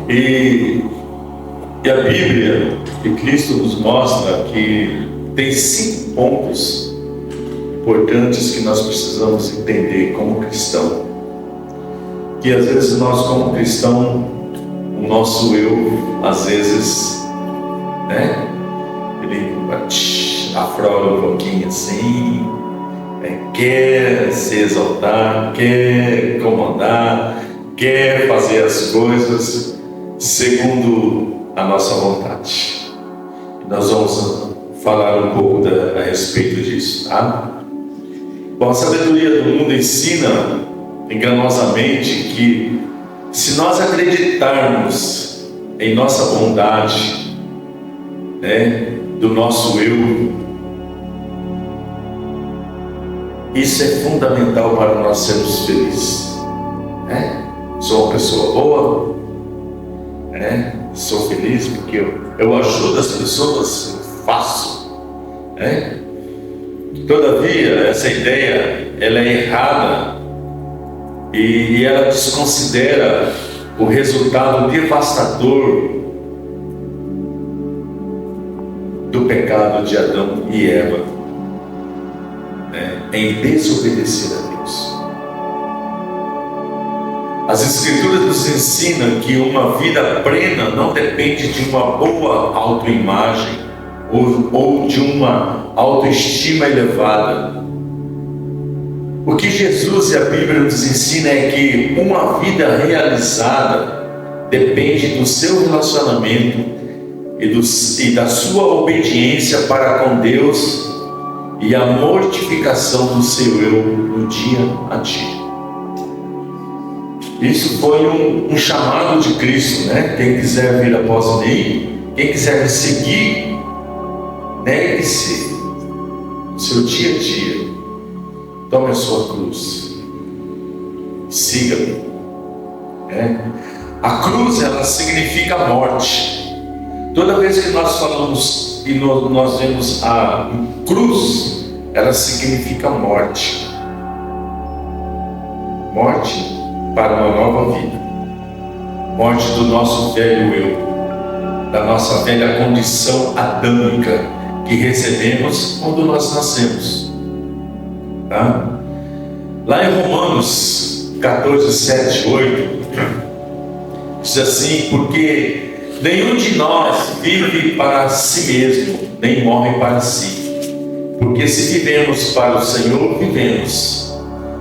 E a Bíblia e Cristo nos mostra que tem 5 pontos importantes que nós precisamos entender como cristão. Que às vezes nós, como cristão, o nosso eu, às vezes, ele aflora um pouquinho assim, quer se exaltar, quer comandar, quer fazer as coisas segundo a nossa vontade. Nós vamos falar um pouco a respeito disso, tá? Bom, a sabedoria do mundo ensina enganosamente que se nós acreditarmos em nossa bondade, do nosso eu, isso é fundamental para nós sermos felizes. Sou uma pessoa boa, sou feliz porque eu ajudo as pessoas, eu faço. Todavia, essa ideia ela é errada e ela desconsidera o resultado devastador do pecado de Adão e Eva, em desobedecer a Deus. As Escrituras nos ensinam que uma vida plena não depende de uma boa autoimagem ou de uma autoestima elevada. O que Jesus e a Bíblia nos ensina é que uma vida realizada depende do seu relacionamento e da sua obediência para com Deus e a mortificação do seu eu no dia a dia. Isso foi um chamado de Cristo, Quem quiser vir após mim, quem quiser me seguir, negue-se no seu dia a dia, tome a sua cruz, siga-me. A cruz, ela significa morte. Toda vez que nós falamos e nós vemos a cruz, ela significa morte. Morte para uma nova vida. Morte do nosso velho eu, da nossa velha condição adâmica que recebemos quando nós nascemos. Tá? Lá em Romanos 14, 7, 8, diz assim: porque nenhum de nós vive para si mesmo, nem morre para si. Porque se vivemos para o Senhor, vivemos.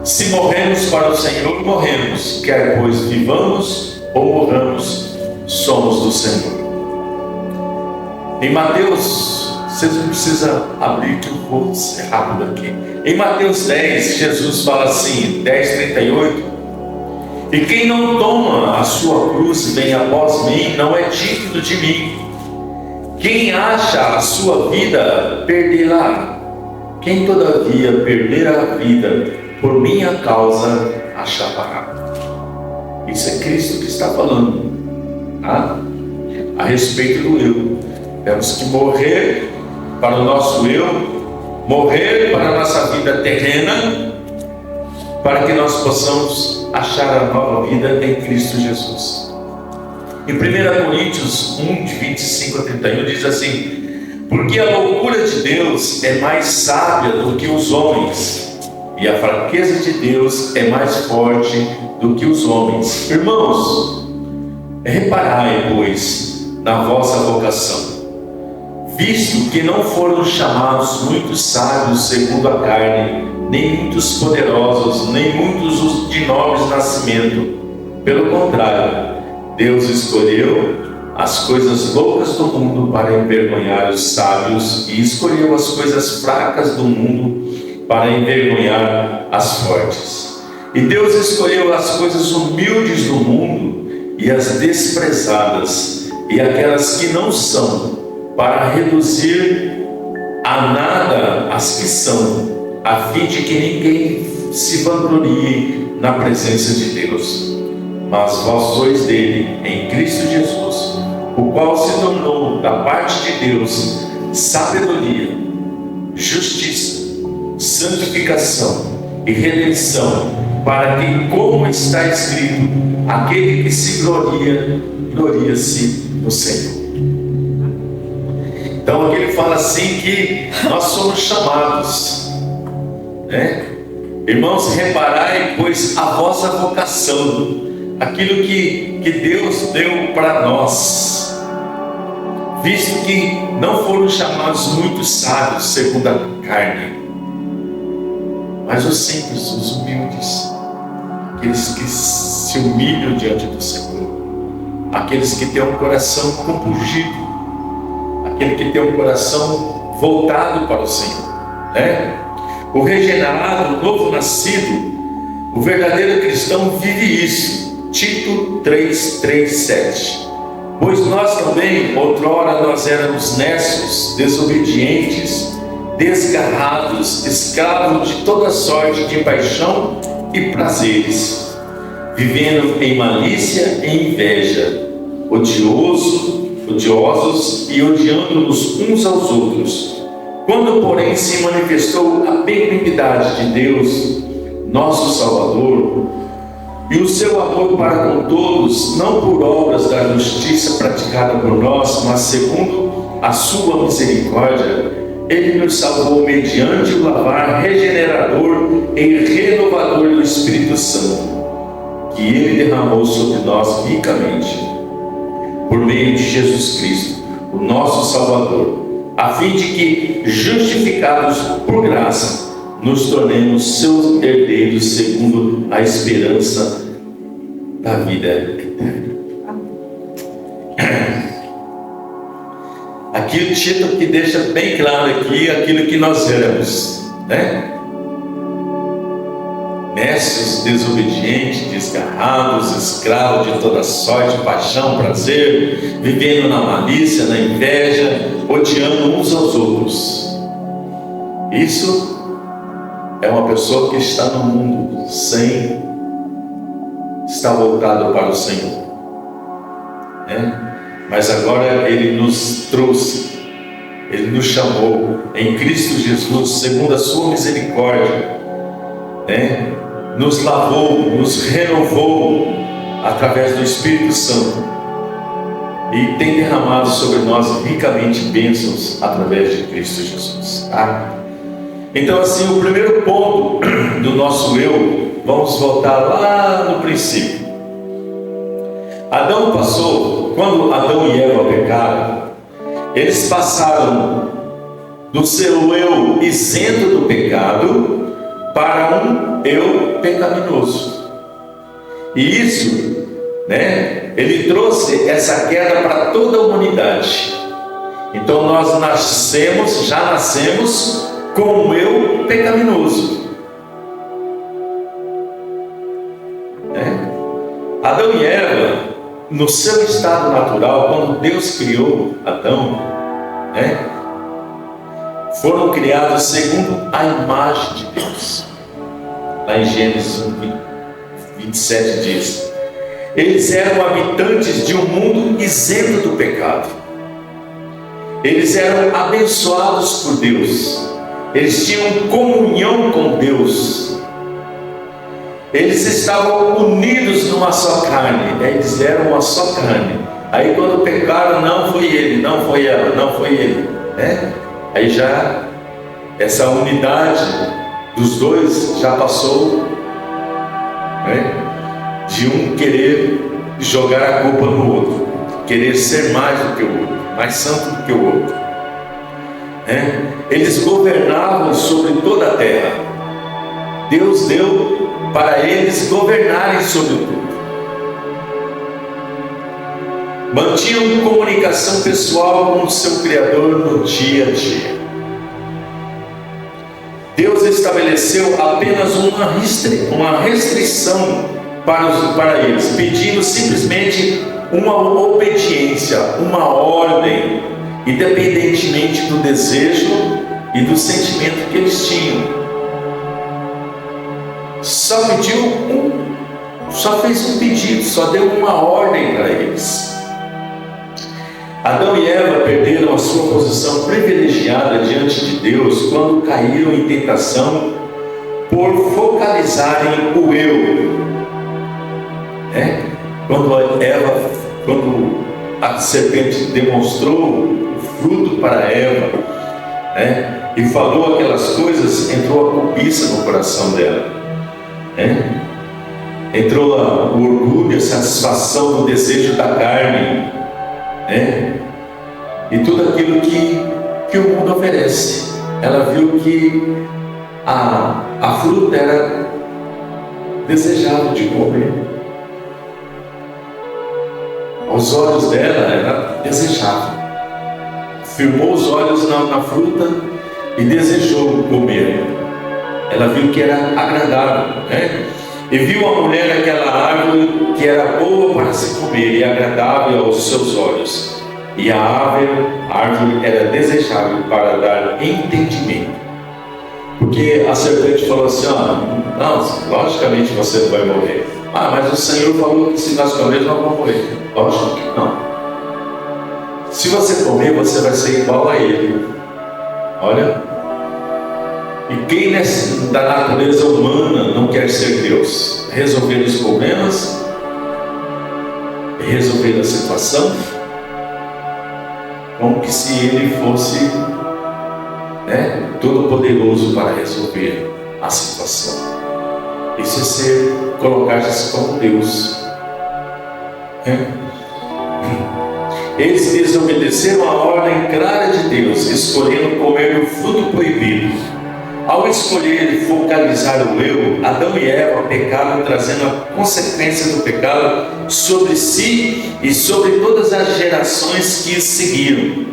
Se morremos para o Senhor, morremos. Quer pois vivamos ou morramos, somos do Senhor. Em Mateus, vocês não precisam abrir que eu vou ser rápido aqui. Em Mateus 10, Jesus fala assim, 10:38: e quem não toma a sua cruz e vem após mim, não é digno de mim. Quem acha a sua vida, perdê-la. Quem todavia perder a vida por minha causa, achará. Isso é Cristo que está falando, tá? A respeito do eu. Temos que morrer para o nosso eu, morrer para a nossa vida terrena, para que nós possamos achar a nova vida em Cristo Jesus. Em 1 Coríntios 1, de 25 a 31, diz assim: porque a loucura de Deus é mais sábia do que os homens, e a fraqueza de Deus é mais forte do que os homens. Irmãos, reparai, pois, na vossa vocação, visto que não foram chamados muitos sábios segundo a carne, nem muitos poderosos, nem muitos de nobres nascimento. Pelo contrário, Deus escolheu as coisas loucas do mundo para envergonhar os sábios, e escolheu as coisas fracas do mundo para envergonhar as fortes. E Deus escolheu as coisas humildes do mundo e as desprezadas e aquelas que não são, para reduzir a nada as que são, a fim de que ninguém se vanglorie na presença de Deus. Mas vós sois dele, em Cristo Jesus, o qual se tornou da parte de Deus sabedoria, justiça, santificação e redenção, para que, como está escrito, aquele que se gloria, gloria-se no Senhor. Então aqui ele fala assim que nós somos chamados, né? Irmãos, reparai, pois, a vossa vocação, aquilo que Deus deu para nós, visto que não foram chamados muitos sábios segundo a carne, mas os simples, os humildes, aqueles que se humilham diante do Senhor, aqueles que têm um coração compungido, aquele que tem um coração voltado para o Senhor, né? O regenerado, o novo nascido, o verdadeiro cristão vive isso. Tito 3:7. Pois nós também, outrora, nós éramos necios, desobedientes, desgarrados, escravos de toda sorte de paixão e prazeres, vivendo em malícia e inveja, odiosos e odiando-nos uns aos outros. Quando, porém, se manifestou a benignidade de Deus, nosso Salvador, e o seu amor para com todos, não por obras da justiça praticada por nós, mas segundo a sua misericórdia, Ele nos salvou mediante o lavar regenerador e renovador do Espírito Santo, que Ele derramou sobre nós ricamente, por meio de Jesus Cristo, o nosso Salvador, a fim de que, justificados por graça, nos tornemos seus herdeiros segundo a esperança da vida eterna. Aqui o título que deixa bem claro aqui aquilo que nós éramos, né? Necios, desobedientes, desgarrados, escravos de toda sorte, paixão, prazer, vivendo na malícia, na inveja, odiando uns aos outros. Isso é uma pessoa que está no mundo sem estar voltado para o Senhor, né? Mas agora Ele nos trouxe, Ele nos chamou em Cristo Jesus, segundo a sua misericórdia, né? Nos lavou, nos renovou através do Espírito Santo e tem derramado sobre nós ricamente bênçãos através de Cristo Jesus, tá? Então, assim, o primeiro ponto do nosso eu, vamos voltar lá no princípio. Adão passou, quando Adão e Eva pecaram, eles passaram do seu eu isento do pecado para um eu pecaminoso. E isso, né, ele trouxe essa queda para toda a humanidade. Então nós já nascemos com o eu pecaminoso, né? Adão e Eva, no seu estado natural, quando Deus criou Adão, né, foram criados segundo a imagem de Deus. Lá em Gênesis 1:27 diz: eles eram habitantes de um mundo isento do pecado. Eles eram abençoados por Deus. Eles tinham comunhão com Deus. Eles estavam unidos numa só carne. Eles eram uma só carne. Aí quando pecaram, não foi ele, não foi ela, não foi ele, né? Aí já essa unidade dos dois já passou, né, de um querer jogar a culpa no outro, querer ser mais do que o outro, mais santo do que o outro, né? Eles governavam sobre toda a terra. Deus deu para eles governarem sobre tudo. Mantinham comunicação pessoal com o seu Criador no dia a dia. Deus estabeleceu apenas uma restrição para eles, pedindo simplesmente uma obediência, uma ordem, independentemente do desejo e do sentimento que eles tinham. Só fez um pedido, só deu uma ordem para eles. Adão e Eva perderam a sua posição privilegiada diante de Deus quando caíram em tentação por focalizarem o eu, né? quando a serpente demonstrou o fruto para Eva, né, e falou aquelas coisas, entrou a cobiça no coração dela, né? Entrou o orgulho, a satisfação do desejo da carne, né? E tudo aquilo que o mundo oferece. Ela viu que a fruta era desejável de comer. Aos olhos dela era desejável. Firmou os olhos na fruta e desejou comer. Ela viu que era agradável, né? E viu a mulher aquela árvore que era boa para se comer e agradável aos seus olhos. E a árvore era desejável para dar entendimento. Porque a serpente falou assim: não, logicamente você não vai morrer. Mas o Senhor falou que se nós comermos nós vamos morrer. Lógico que não. Se você comer, você vai ser igual a ele. Olha. E quem da natureza humana não quer ser Deus? Resolver os problemas, resolver a situação, como que se ele fosse, né, todo poderoso para resolver a situação. Isso é colocar-se como Deus. Eles desobedeceram a ordem clara de Deus, escolhendo comer o fruto proibido. Ao escolher focalizar o eu, Adão e Eva pecaram, trazendo a consequência do pecado sobre si e sobre todas as gerações que seguiram.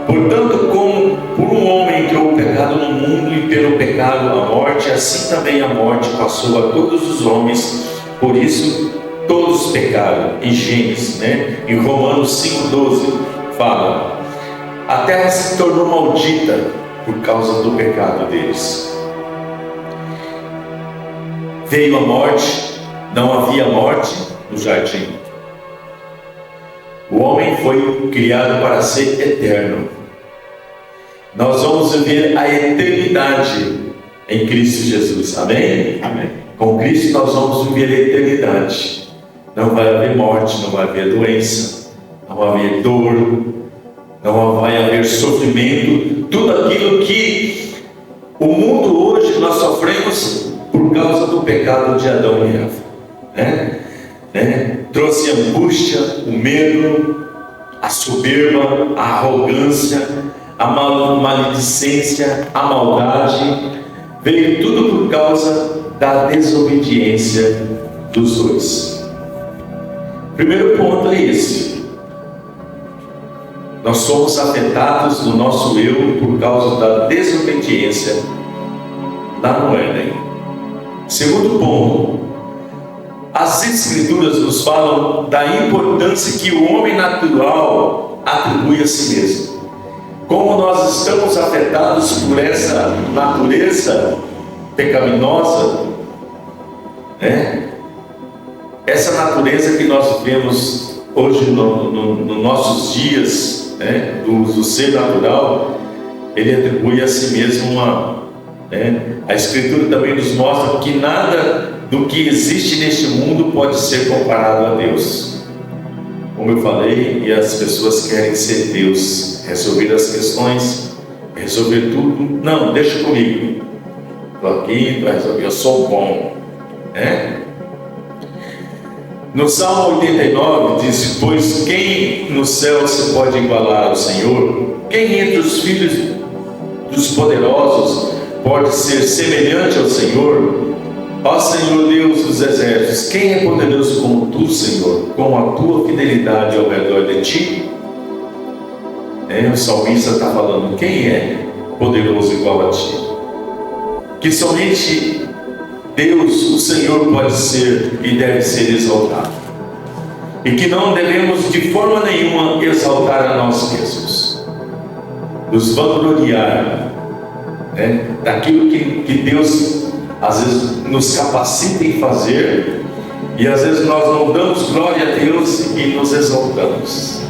Portanto, como por um homem entrou o pecado no mundo e pelo pecado a morte, assim também a morte passou a todos os homens. Por isso, todos pecaram. Em Gênesis, em Romanos 5,12, fala: a terra se tornou maldita por causa do pecado deles. Veio a morte, não havia morte no jardim. O homem foi criado para ser eterno. Nós vamos viver a eternidade em Cristo Jesus. Amém? Amém. Com Cristo nós vamos viver a eternidade. Não vai haver morte, não vai haver doença, não vai haver dor, não vai haver sofrimento. Tudo aquilo que o mundo hoje nós sofremos por causa do pecado de Adão e Eva, trouxe a angústia, o medo, a soberba, a arrogância, a maledicência, a maldade. Veio tudo por causa da desobediência dos dois. Primeiro ponto é esse: nós somos afetados no nosso eu por causa da desobediência lá no Éden. Segundo ponto, as Escrituras nos falam da importância que o homem natural atribui a si mesmo. Como nós estamos afetados por essa natureza pecaminosa, essa natureza que nós vemos hoje nos nossos dias, do ser natural, ele atribui a si mesmo a Escritura também nos mostra que nada do que existe neste mundo pode ser comparado a Deus. Como eu falei, e as pessoas querem ser Deus, resolver as questões, resolver tudo. Não, deixa comigo. Estou aqui para resolver, eu sou bom. No Salmo 89 diz: pois quem no céu se pode igualar ao Senhor? Quem entre os filhos dos poderosos pode ser semelhante ao Senhor? Ó Senhor Deus dos exércitos, quem é poderoso como tu, Senhor, com a tua fidelidade ao redor de ti? O salmista está falando: quem é poderoso igual a ti? Que somente Deus, o Senhor, pode ser e deve ser exaltado, e que não devemos de forma nenhuma exaltar a nós mesmos, nos vangloriar daquilo que Deus às vezes nos capacita em fazer, e às vezes nós não damos glória a Deus e nos exaltamos.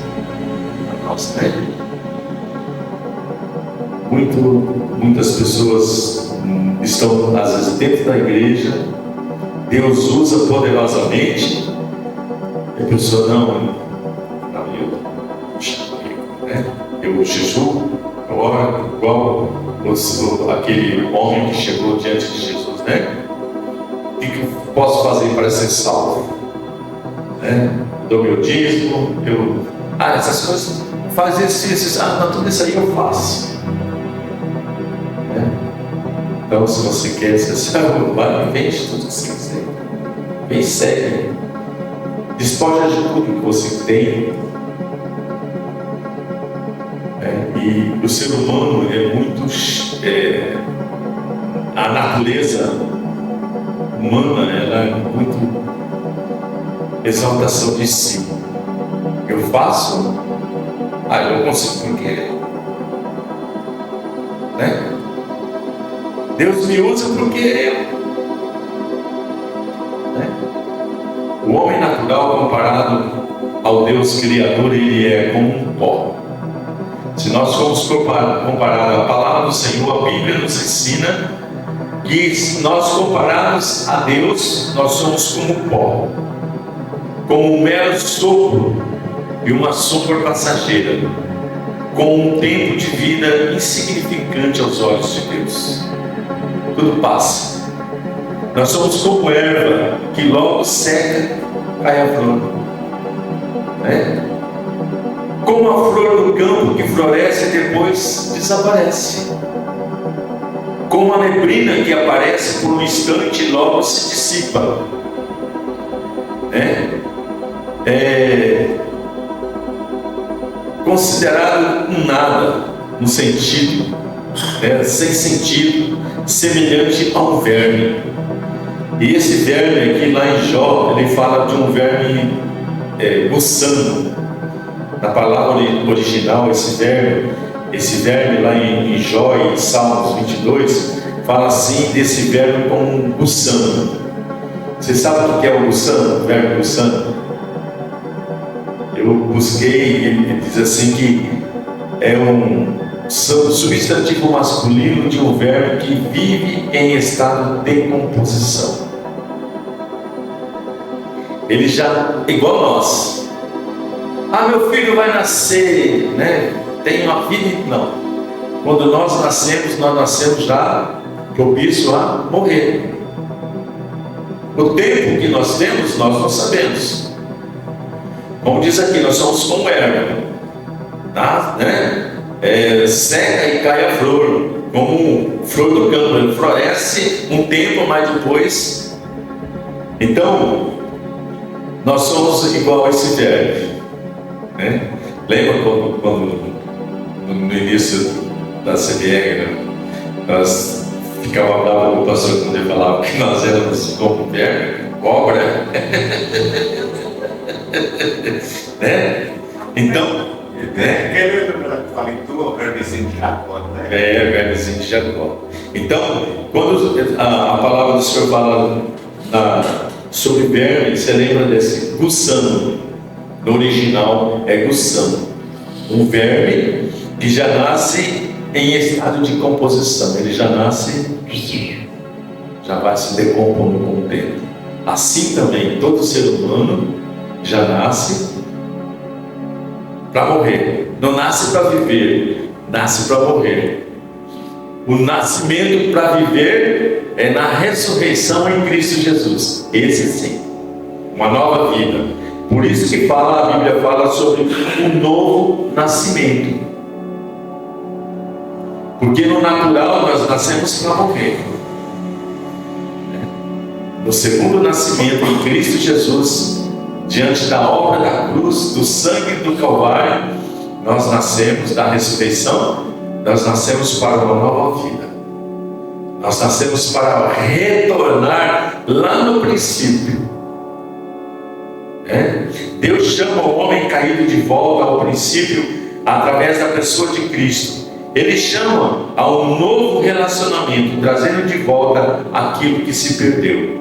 Muitas pessoas estão às vezes dentro da igreja, Deus usa poderosamente, E a pessoa, não, eu jejum, eu oro, igual aquele homem que chegou diante de Jesus, né? O que eu posso fazer para ser salvo? Né? Dou meu dízimo, essas coisas, faz exercícios, não, tudo isso aí eu faço. Né? Então, se você quer ser salvo, vai e vende tudo que você quiser. Vem, segue. Despoja de tudo que você tem. E o ser humano é muito. A natureza humana, ela é muito exaltação de si. Eu faço, eu não consigo porque. Né? Deus me usa porque eu. Né? O homem natural comparado ao Deus Criador, ele é como um pó. Se nós formos comparados à palavra do Senhor, a Bíblia nos ensina que se nós comparados a Deus, nós somos como pó, como um mero sopro e uma sombra passageira, com um tempo de vida insignificante aos olhos de Deus. Tudo passa. Nós somos como erva que logo seca, cai a flor. Né? Como a flor do campo que floresce e depois desaparece. Como a neblina que aparece por um instante e logo se dissipa. Considerado um nada, no sentido, sem sentido, semelhante a um verme. E esse verme aqui lá em Jó, ele fala de um verme gussano. Na palavra original, esse verme lá em Jó e Salmos 22, fala assim desse verme como um gussano. Você sabe o que é o gussano? O verme gussano? Eu busquei, ele diz assim que é um substantivo masculino de um verme que vive em estado de decomposição. Ele já, igual nós. Meu filho vai nascer, né? Tem uma vida. Não. Quando nós nascemos já propício a morrer. O tempo que nós temos, nós não sabemos. Como diz aqui, nós somos como erva, tá? Seca e cai a flor, como flor do campo. Ele floresce um tempo, mas depois. Então, nós somos igual a esse verme. Né? Lembra quando no início da CBR, né? Nós ficávamos bravos com o pastor quando ele falava que nós éramos como verme, cobra. Né? Então, o vermezinho de Jacó, né? Vermezinho de Jacó. Então, quando a palavra do Senhor fala sobre verme, você lembra desse gussano? No original é gussano, um verme que já nasce em estado de composição. Ele já nasce, já vai se decompondo com o tempo. Assim também todo ser humano já nasce para morrer. Não nasce para viver, nasce para morrer. O nascimento para viver é na ressurreição em Cristo Jesus. Esse sim, uma nova vida. Por isso que a Bíblia fala sobre um novo nascimento. Porque no natural nós nascemos para morrer. No segundo nascimento em Cristo Jesus, diante da obra da cruz, do sangue do Calvário, nós nascemos da ressurreição, nós nascemos para uma nova vida. Nós nascemos para retornar lá no princípio. Deus chama o homem caído de volta ao princípio através da pessoa de Cristo. Ele chama a um novo relacionamento, trazendo de volta aquilo que se perdeu.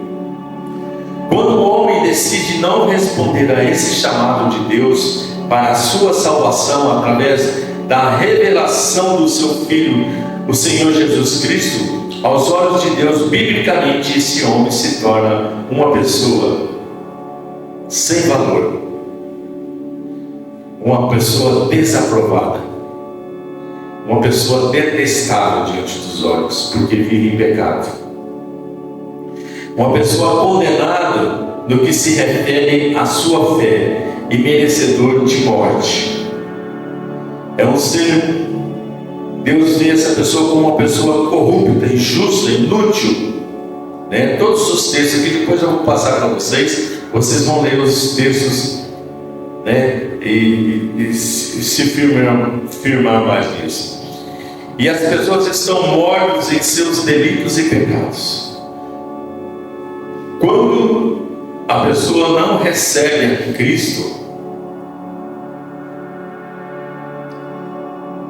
Quando o homem decide não responder a esse chamado de Deus para a sua salvação através da revelação do seu Filho, o Senhor Jesus Cristo, aos olhos de Deus, biblicamente, esse homem se torna uma pessoa sem valor. uma pessoa desaprovada, uma pessoa detestável diante dos olhos, porque vive em pecado, uma pessoa condenada no que se refere à sua fé e merecedor de morte. É um ser, Deus vê essa pessoa como uma pessoa corrupta, injusta, inútil, né? Todos os textos aqui, depois eu vou passar para vocês vão ler os textos, né? E se firmar mais nisso. E as pessoas estão mortas em seus delitos e pecados. Quando a pessoa não recebe a Cristo,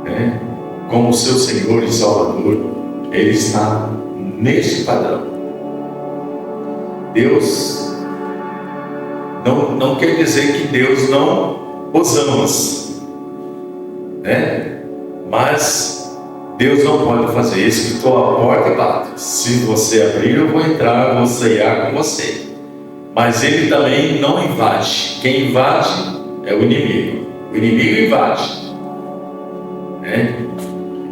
né, como seu Senhor e Salvador, ele está neste padrão. Deus não quer dizer que Deus não os ama, né? Mas Deus não pode fazer isso. Estou à porta e bato. Se você abrir, eu vou entrar, vou ceiar com você. Mas Ele também não invade. Quem invade é o inimigo. O inimigo invade, né?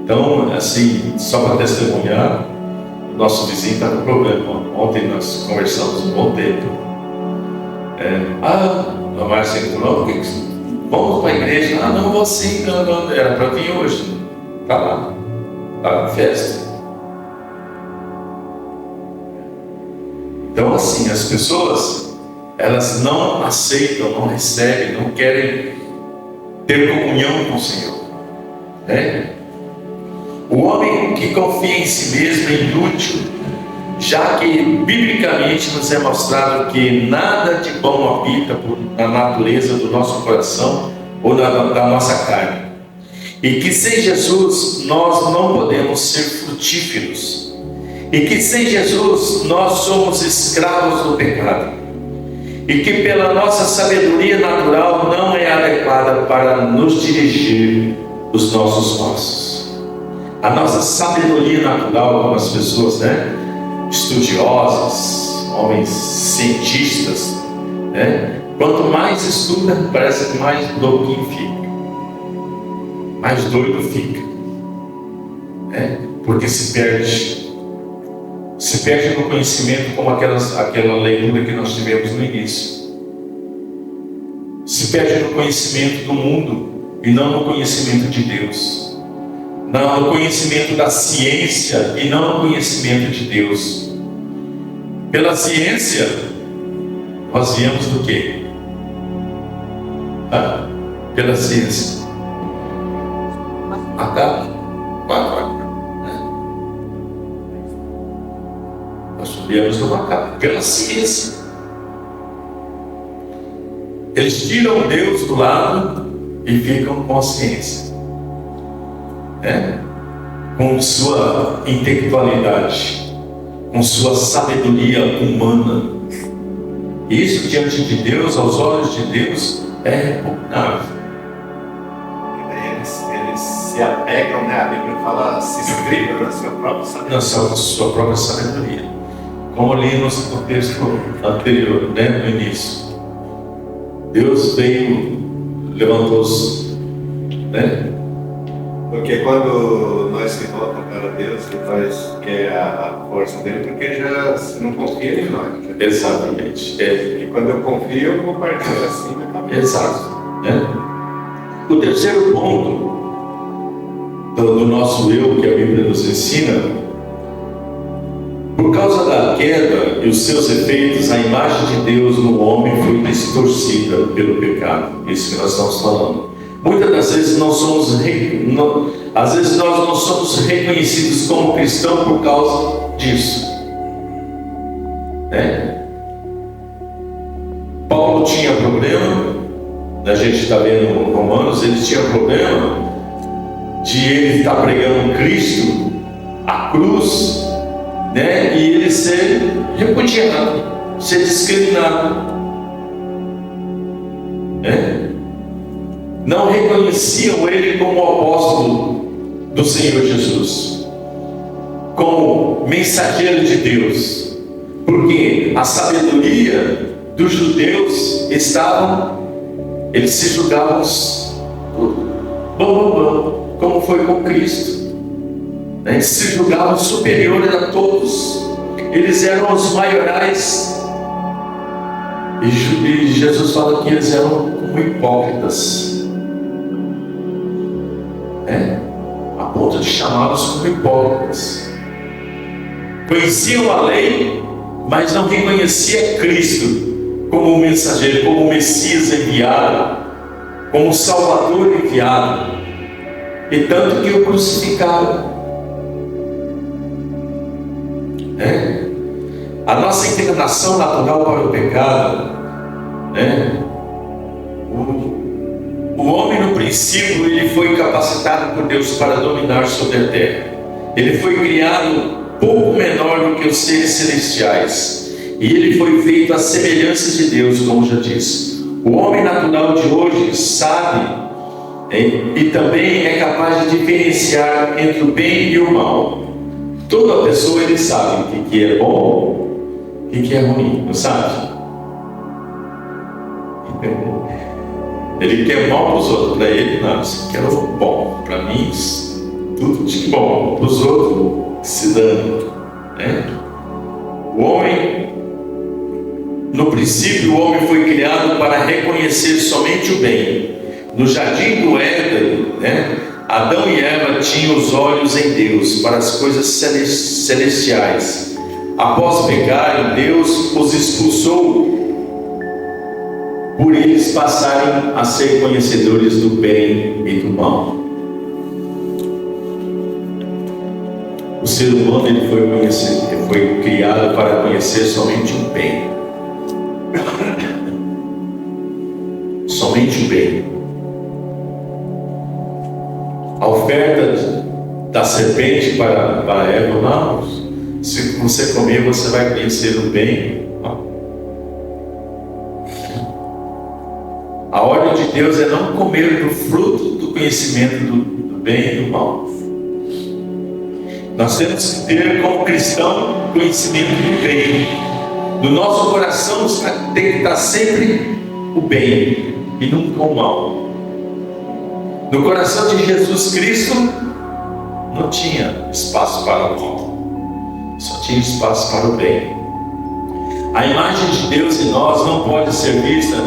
Então, assim, só para testemunhar, o nosso vizinho está com problema. Ontem nós conversamos um bom tempo. A Márcia entrou, vamos para a igreja. Não vou sim, não, era para vir hoje. Está lá, está na festa. Então, assim, as pessoas, elas não aceitam, não recebem, não querem ter comunhão com o Senhor, né? O homem que confia em si mesmo é inútil, já que biblicamente nos é mostrado que nada de bom habita na natureza do nosso coração ou da nossa carne, e que sem Jesus nós não podemos ser frutíferos, e que sem Jesus nós somos escravos do pecado, e que pela nossa sabedoria natural não é adequada para nos dirigir os nossos passos. A nossa sabedoria natural, como as pessoas, né, estudiosas, homens cientistas, né, quanto mais estuda, parece que mais louquinho fica, mais doido fica, né, porque se perde no conhecimento, como aquela leitura que nós tivemos no início. Se perde no conhecimento do mundo e não no conhecimento de Deus. Não no conhecimento da ciência e não no conhecimento de Deus. Pela ciência, nós viemos do quê? Pela ciência. Macaco. Nós viemos do macaco. Pela ciência. Eles tiram Deus do lado e ficam com a ciência, com sua intelectualidade, com sua sabedoria humana. Isso diante de Deus, aos olhos de Deus, é repugnável. Eles se apegam, né? A Bíblia fala, se escreva na sua própria sabedoria. Como lemos no texto anterior, no início. Deus veio, levantou-os, Porque quando nós se voltamos para Deus, nós quer a força dele, porque já não confia em nós. Exatamente. E quando eu confio, eu vou partir assim na cabeça. Exato. O terceiro ponto do nosso eu, que a Bíblia nos ensina, por causa da queda e os seus efeitos, a imagem de Deus no homem foi distorcida pelo pecado. Isso que nós estamos falando. Muitas das vezes às vezes nós não somos reconhecidos como cristãos por causa disso, Paulo tinha problema, a gente está vendo em Romanos, ele tinha problema de ele estar pregando Cristo, a cruz, e ele ser repudiado, ser discriminado, não reconheciam ele como apóstolo do Senhor Jesus, como mensageiro de Deus, porque a sabedoria dos judeus eles se julgavam como foi com Cristo. Eles se julgavam superiores a todos, eles eram os maiorais. E Jesus fala que eles eram como hipócritas, a ponto de chamá-los como hipócritas. Conheciam a lei, mas não reconhecia Cristo como o mensageiro, como o Messias enviado, como o Salvador enviado, e tanto que o crucificaram. A nossa inclinação natural para o pecado, o homem no princípio ele foi capacitado por Deus para dominar sobre a terra. Ele foi criado pouco menor do que os seres celestiais, e ele foi feito à semelhança de Deus, como já disse. O homem natural de hoje sabe e também é capaz de diferenciar entre o bem e o mal. Toda pessoa ele sabe o que é bom e o que é ruim, não sabe? Ele quer mal para os outros, para ele não, isso quer o bom, para mim tudo de bom, para os outros se dando, O homem, no princípio, o homem foi criado para reconhecer somente o bem. No jardim do Éden, Adão e Eva tinham os olhos em Deus para as coisas celestiais. Após pecarem, Deus os expulsou, por eles passarem a ser conhecedores do bem e do mal. O ser humano ele foi criado para conhecer somente o bem. Somente o bem. A oferta da serpente para Eva, não, se você comer, você vai conhecer o bem. A ordem de Deus é não comer do fruto do conhecimento do bem e do mal. Nós temos que ter, como cristão, conhecimento do bem. No nosso coração tem que estar sempre o bem e nunca o mal. No coração de Jesus Cristo não tinha espaço para o mal, só tinha espaço para o bem. A imagem de Deus em nós não pode ser vista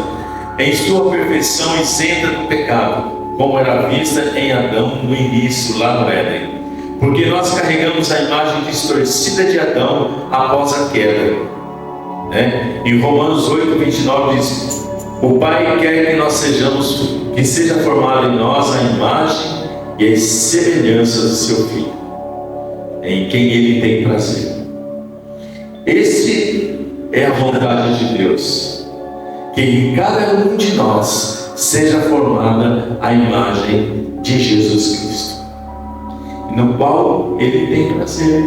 em sua perfeição isenta do pecado, como era vista em Adão no início, lá no Éden, porque nós carregamos a imagem distorcida de Adão após a queda. Em Romanos 8:29 diz: o Pai quer que nós que seja formada em nós a imagem e as semelhanças do seu Filho, em quem Ele tem prazer. Esse é a vontade de Deus, que em cada um de nós seja formada a imagem de Jesus Cristo, no qual Ele tem prazer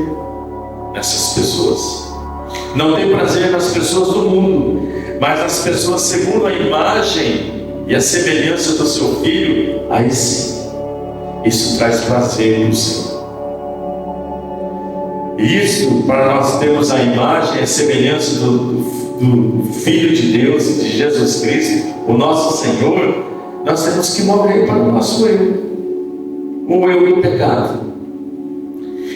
nessas pessoas. Não tem prazer nas pessoas do mundo, mas nas pessoas segundo a imagem e a semelhança do seu Filho, aí sim, isso traz prazer no Senhor. E isso, para nós termos a imagem e a semelhança do Filho de Deus, de Jesus Cristo, o nosso Senhor, nós temos que morrer para o nosso eu, o eu do pecado.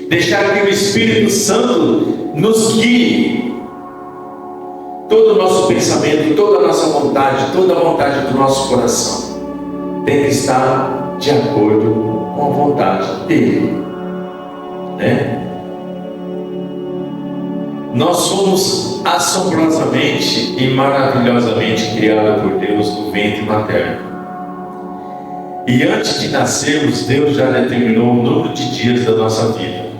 Deixar que o Espírito Santo nos guie. Todo o nosso pensamento, toda a nossa vontade, toda a vontade do nosso coração tem que estar de acordo com a vontade dele, Nós somos assombrosamente e maravilhosamente criados por Deus no ventre materno. E antes de nascermos, Deus já determinou o número de dias da nossa vida.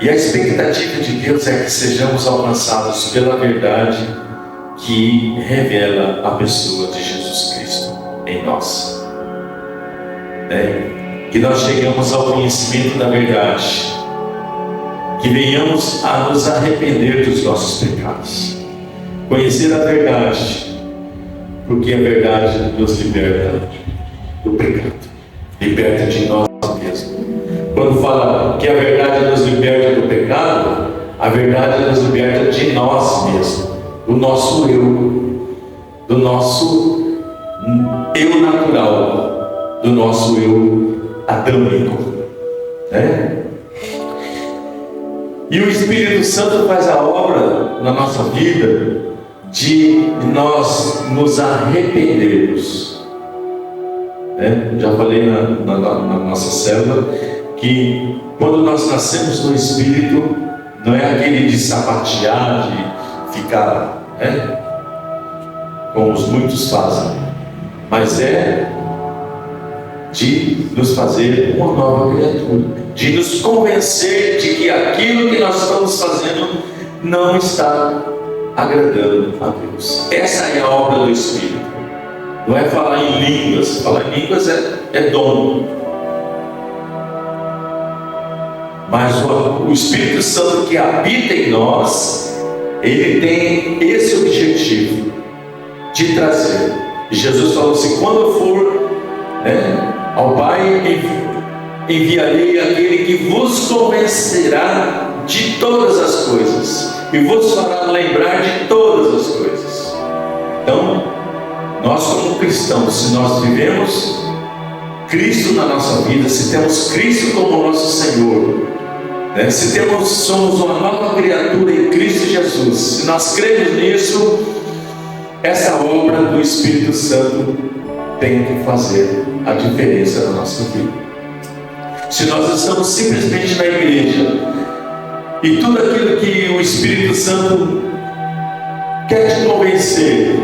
E a expectativa de Deus é que sejamos alcançados pela verdade que revela a pessoa de Jesus Cristo em nós. Que nós chegamos ao conhecimento da verdade, que venhamos a nos arrepender dos nossos pecados, conhecer a verdade, porque a verdade nos liberta do pecado, liberta de nós mesmos. Quando fala que a verdade nos liberta do pecado, a verdade nos liberta de nós mesmos, do nosso eu, do nosso eu natural, do nosso eu adâmico, né? E o Espírito Santo faz a obra na nossa vida de nós nos arrependermos, né? Já falei na nossa célula que quando nós nascemos no Espírito, não é aquele de sapatear, de ficar, né, como os muitos fazem, mas é de nos fazer uma nova criatura, de nos convencer de que aquilo que nós estamos fazendo não está agradando a Deus. Essa é a obra do Espírito. Não é falar em línguas. Falar em línguas é dom. Mas o Espírito Santo que habita em nós, ele tem esse objetivo de trazer. E Jesus falou assim: quando eu for, né, ao Pai, enviarei aquele que vos convencerá de todas as coisas e vos fará lembrar de todas as coisas. Então, nós como cristãos, se nós vivemos Cristo na nossa vida, se temos Cristo como nosso Senhor, né, se somos uma nova criatura em Cristo Jesus, se nós cremos nisso, essa obra do Espírito Santo tem que fazer a diferença na nossa vida. Se nós estamos simplesmente na igreja e tudo aquilo que o Espírito Santo quer te convencer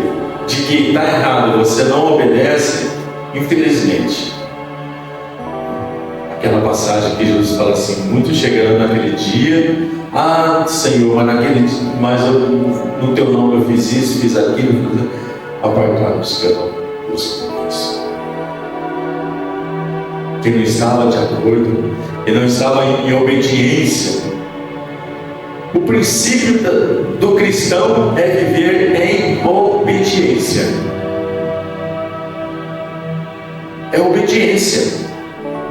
de que está errado, você não obedece, infelizmente. Aquela passagem que Jesus fala assim: muitos chegarão naquele dia, Senhor, mas no teu nome eu fiz isso, fiz aquilo, apartai-vos que eu não vos conheço. Que não estava de acordo, que não estava em obediência. O princípio do cristão é viver em obediência. É obediência.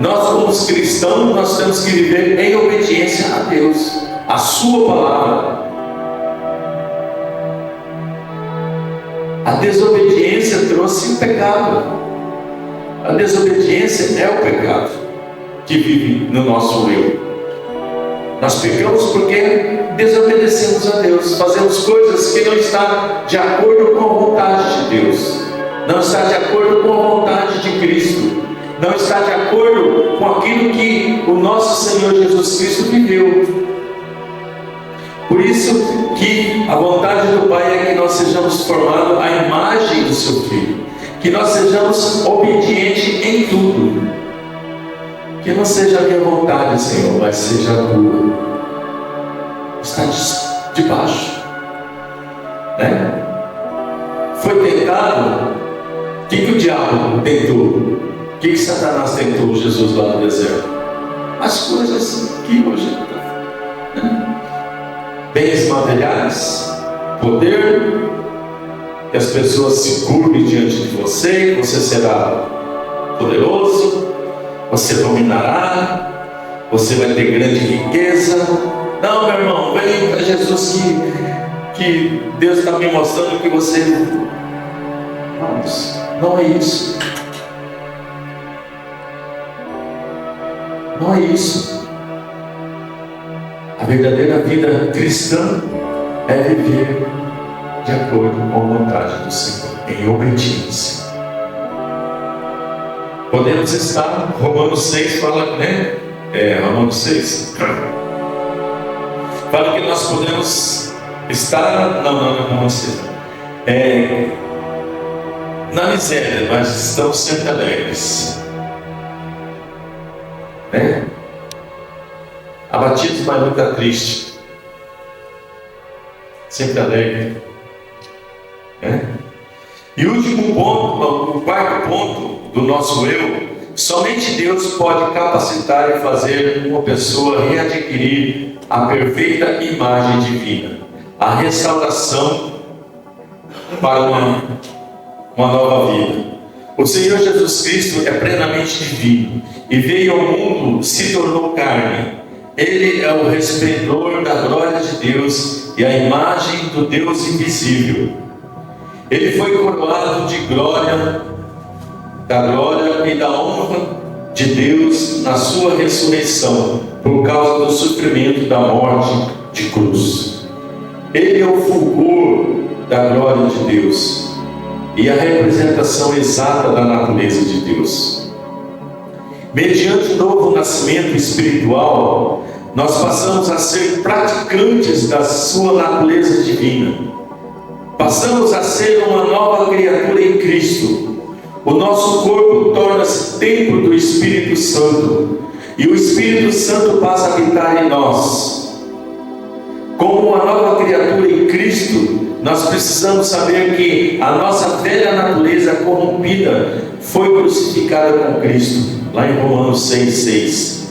Nós, como cristãos, nós temos que viver em obediência a Deus, a sua palavra. A desobediência trouxe o pecado. A desobediência é o pecado que vive no nosso eu. Nós pecamos porque desobedecemos a Deus, fazemos coisas que não estão de acordo com a vontade de Deus, não está de acordo com a vontade de Cristo, não está de acordo com aquilo que o nosso Senhor Jesus Cristo viveu. Por isso que a vontade do Pai é que nós sejamos formados à imagem do seu Filho, que nós sejamos obedientes em tudo. Que não seja a minha vontade, Senhor, mas seja a tua. Está debaixo, né? Foi tentado. O que o diabo tentou? O que Satanás tentou Jesus lá no deserto? As coisas que hoje está, né? Bens materiais, poder, que as pessoas se curvem diante de você, você será poderoso, você dominará, você vai ter grande riqueza. Não, meu irmão, vem para Jesus que Deus está me mostrando que você... Não é isso. Não é isso. A verdadeira vida cristã é viver de acordo com a vontade do Senhor, em obediência. Podemos estar, Romanos 6 fala, né? Romanos 6 fala que nós podemos estar, não sei, na miséria, mas estamos sempre alegres, né? Abatidos, mas nunca tristes, sempre alegre, né? E o último ponto, o quarto ponto do nosso eu, somente Deus pode capacitar e fazer uma pessoa readquirir a perfeita imagem divina, a restauração para uma nova vida. O Senhor Jesus Cristo é plenamente divino e veio ao mundo, se tornou carne. Ele é o resplendor da glória de Deus e a imagem do Deus invisível. Ele foi coroado de glória da glória e da honra de Deus na sua ressurreição, por causa do sofrimento da morte de cruz. Ele é o fulgor da glória de Deus e a representação exata da natureza de Deus. Mediante o novo nascimento espiritual, nós passamos a ser praticantes da sua natureza divina. Passamos a ser uma nova criatura em Cristo. O nosso corpo torna-se templo do Espírito Santo e o Espírito Santo passa a habitar em nós. Como uma nova criatura em Cristo, nós precisamos saber que a nossa velha natureza corrompida foi crucificada com Cristo, lá em Romanos 6,6.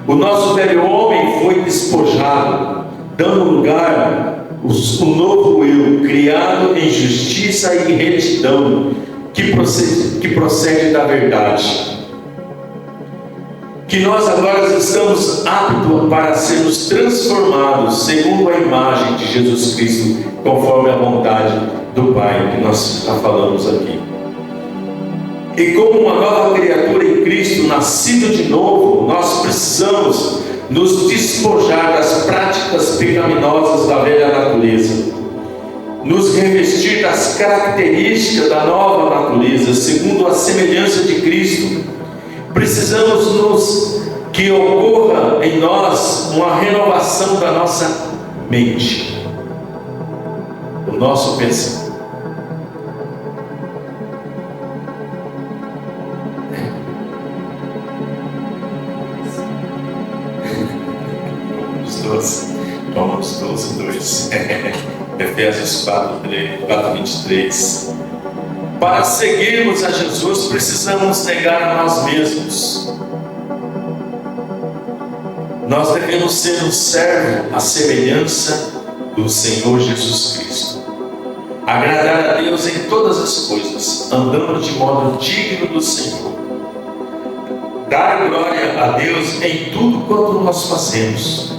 O nosso velho homem foi despojado, dando lugar ao novo eu, criado em justiça e retidão, que procede da verdade. Que nós agora estamos aptos para sermos transformados segundo a imagem de Jesus Cristo, conforme a vontade do Pai, que nós já falamos aqui. E como uma nova criatura em Cristo, nascido de novo, nós precisamos nos despojar das práticas pecaminosas da velha natureza, nos revestir das características da nova natureza, segundo a semelhança de Cristo. Precisamos que ocorra em nós uma renovação da nossa mente, do nosso pensamento. Romanos 12, 2. Efésios 4:23. Para seguirmos a Jesus, precisamos negar a nós mesmos. Nós devemos ser um servo à semelhança do Senhor Jesus Cristo. Agradar a Deus em todas as coisas, andando de modo digno do Senhor. Dar glória a Deus em tudo quanto nós fazemos,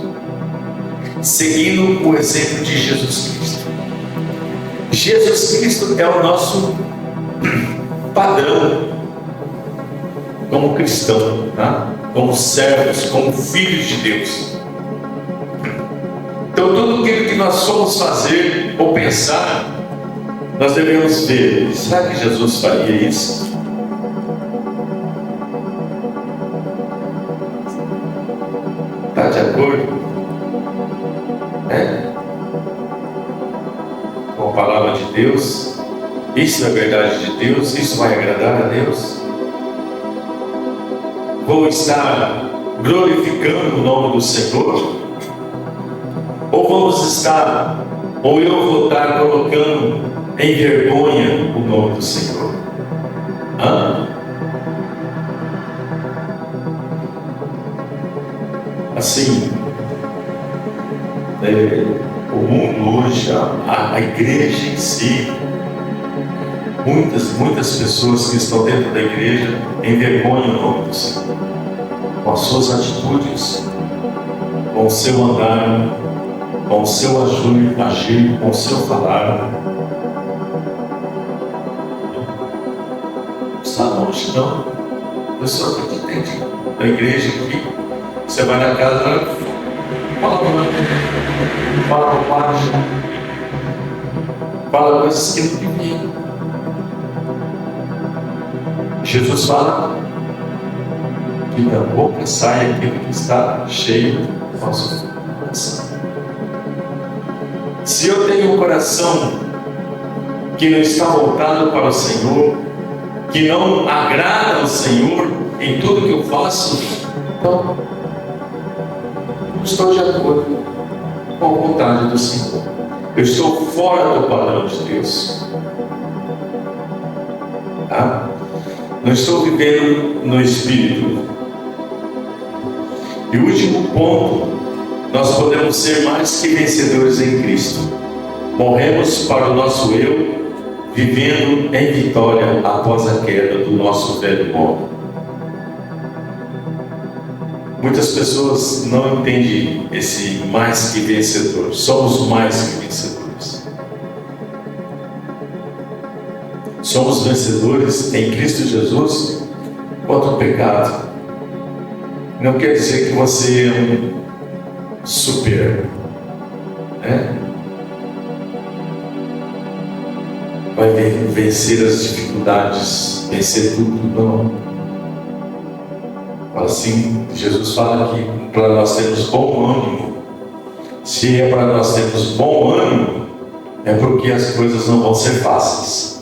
seguindo o exemplo de Jesus Cristo. Jesus Cristo é o nosso padrão como cristão, tá? Como servos, como filhos de Deus. Então tudo aquilo que nós formos fazer ou pensar, nós devemos ver: será que Jesus faria isso? Está de acordo com a palavra de Deus? Isso é verdade de Deus? Isso vai agradar a Deus? Vou estar glorificando o nome do Senhor? Ou eu vou estar colocando em vergonha o nome do Senhor? Assim, o mundo hoje, a igreja em si, muitas pessoas que estão dentro da igreja envergonham o nome do Senhor, com as suas atitudes, com o seu andar, com o seu agir, com o seu falar. Está longe, não. A pessoa que entende da igreja aqui, você vai na casa, fala baixo, fala coisas que não deviam. Jesus fala que da boca sai aquilo que está cheio do nosso coração. Se eu tenho um coração que não está voltado para o Senhor, que não agrada ao Senhor em tudo que eu faço, então não estou de acordo com a vontade do Senhor. Eu estou fora do padrão de Deus. Tá? Não estou vivendo no Espírito. E o último ponto: nós podemos ser mais que vencedores em Cristo. Morremos para o nosso eu, vivendo em vitória após a queda do nosso velho homem. Muitas pessoas não entendem esse mais que vencedor. Somos mais que vencedores. somos vencedores em Cristo Jesus contra o pecado. Não quer dizer que você é um super, né? Vai vencer as dificuldades, vencer tudo, não. Assim, Jesus fala que para nós termos bom ânimo. Se é para nós termos bom ânimo, é porque as coisas não vão ser fáceis.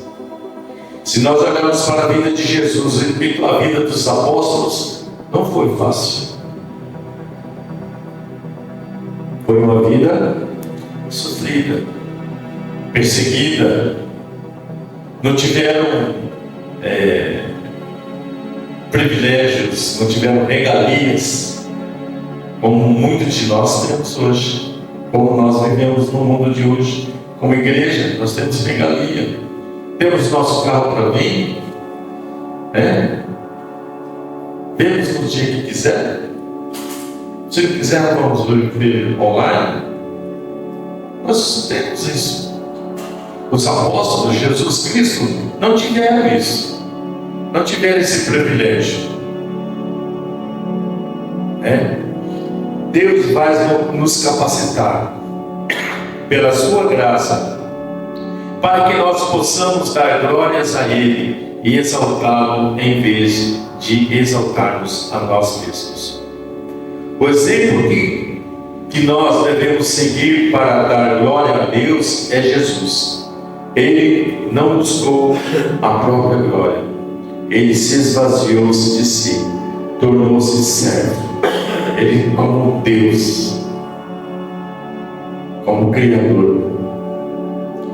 Se nós olharmos para a vida de Jesus e a vida dos apóstolos, não foi fácil. Foi uma vida sofrida, perseguida. Não tiveram privilégios, não tiveram regalias, como muitos de nós temos hoje, como nós vivemos no mundo de hoje. Como igreja, nós temos regalia, temos nosso carro para vir, vemos no dia que quiser. Se quiser, vamos ver online. Nós temos isso. Os apóstolos, Jesus Cristo, não tiveram isso, não tiveram esse privilégio. Deus vai nos capacitar pela sua graça para que nós possamos dar glórias a Ele e exaltá-lo em vez de exaltarmos a nós mesmos. O exemplo que nós devemos seguir para dar glória a Deus é Jesus. Ele não buscou a própria glória. Ele se esvaziou-se de si, tornou-se servo. Ele, como Deus, como Criador,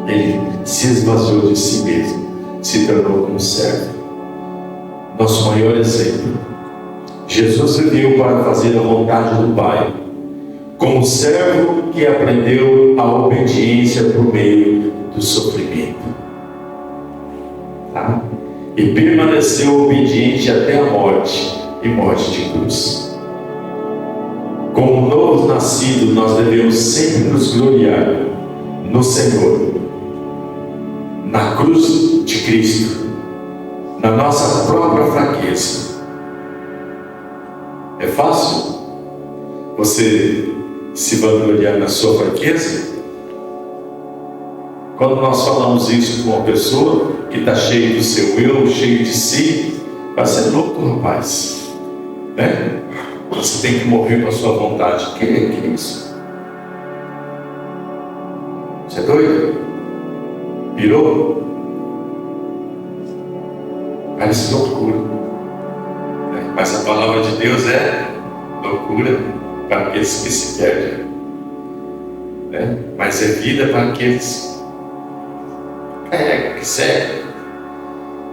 ele se esvaziou de si mesmo, se tornou como servo. Nosso maior exemplo. Jesus viveu para fazer a vontade do Pai, como servo que aprendeu a obediência por meio do sofrimento, e permaneceu obediente até a morte, e morte de cruz. Como novos nascidos, nós devemos sempre nos gloriar no Senhor, na cruz de Cristo, na nossa própria fraqueza. É fácil você se vangloriar na sua fraqueza? Quando nós falamos isso com uma pessoa que está cheia do seu eu, cheio de si, vai ser louco, rapaz, né? Você tem que morrer com a sua vontade. Que é isso? Você é doido? Pirou? Parece loucura, né? Mas a palavra de Deus é loucura para aqueles que se perdem, né? Mas é vida para aqueles que segue.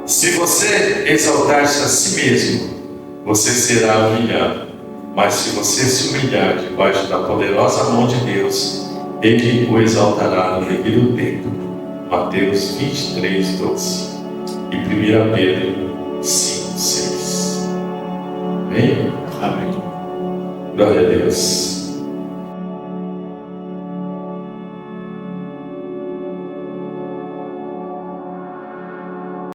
Se você exaltar-se a si mesmo, você será humilhado. Mas se você se humilhar debaixo da poderosa mão de Deus, Ele o exaltará no devido tempo. Mateus 23, 12 e 1 Pedro 5, 6. Amém? Amém. Glória a Deus.